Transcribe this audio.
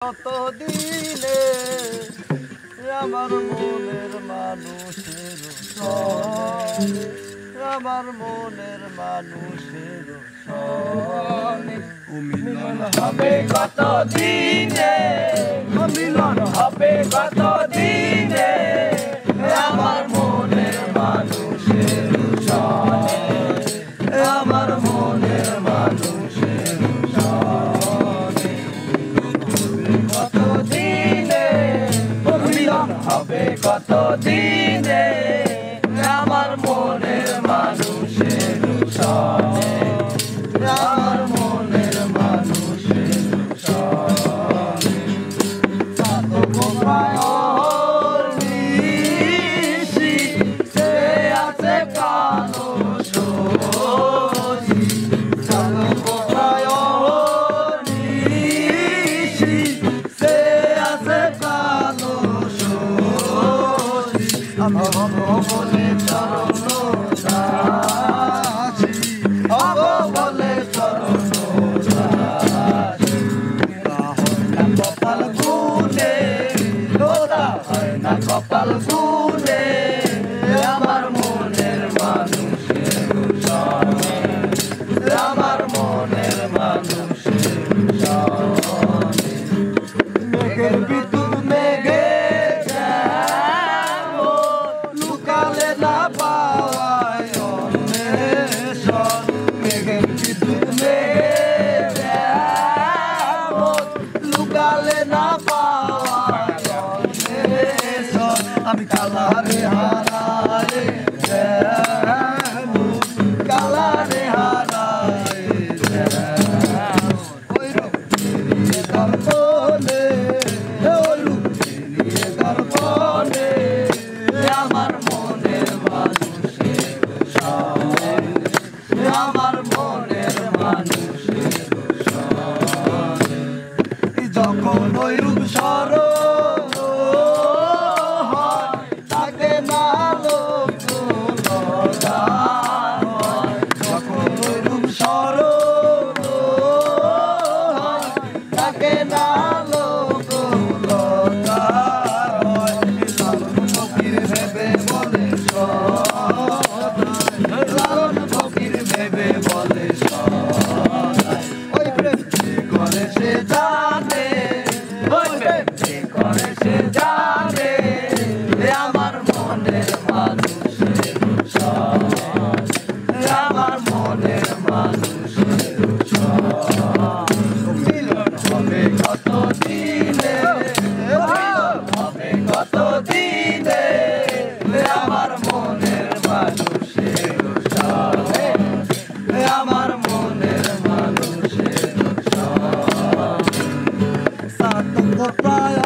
কতদিনে আমার মনের মানুষের সনে আমার মনের মানুষের সনে মিলন হবে কতদিনে মিলন হবে কতদিনে আমার মনের মানুষের সনে আমার মনের মানুষের সনে কতদিনে মিলন হবে কতদিনে আমার মনের মানুষের সনে আমার মনের মানুষের সনে সে আছে কালো সজি বলে চরণ দাসী বলে চরণ দাসী হয় না কপাল গুনে তোরা হয় না কপাল গুনে আমার মনের মানুষের সনে আমার মনের মানুষের সনে মেঘের বিদ্যুৎ মেঘে লুকালে না পাওয়ায় অন্বেষণ মেঘের বিদ্যুৎ মেঘে লুকালে না পাওয়ায় অন্বেষণ আমি কালারে হারায় কালারে হারায় ওই রূপে দর্পণে দর্পণে আমার মনের মানুষের সনে আমার মনের মানুষের সনে যখন ওই রূপ স্মরণ হয় তাকে না লোক যখন ওই রূপ স্মরণ হয় তাকে না লোক লালন ফকির ভেবে বলে ওই প্রেম করে সে জানে ওই প্রেম করে সে জানে আমার মনের মানুষের সনে আমার মনের মানুষের মিলন হবে কতদিনে হবে কতদিনে আমার মনের মানুষের সনে আমার মনের মানুষের সনে সাতক প্রায়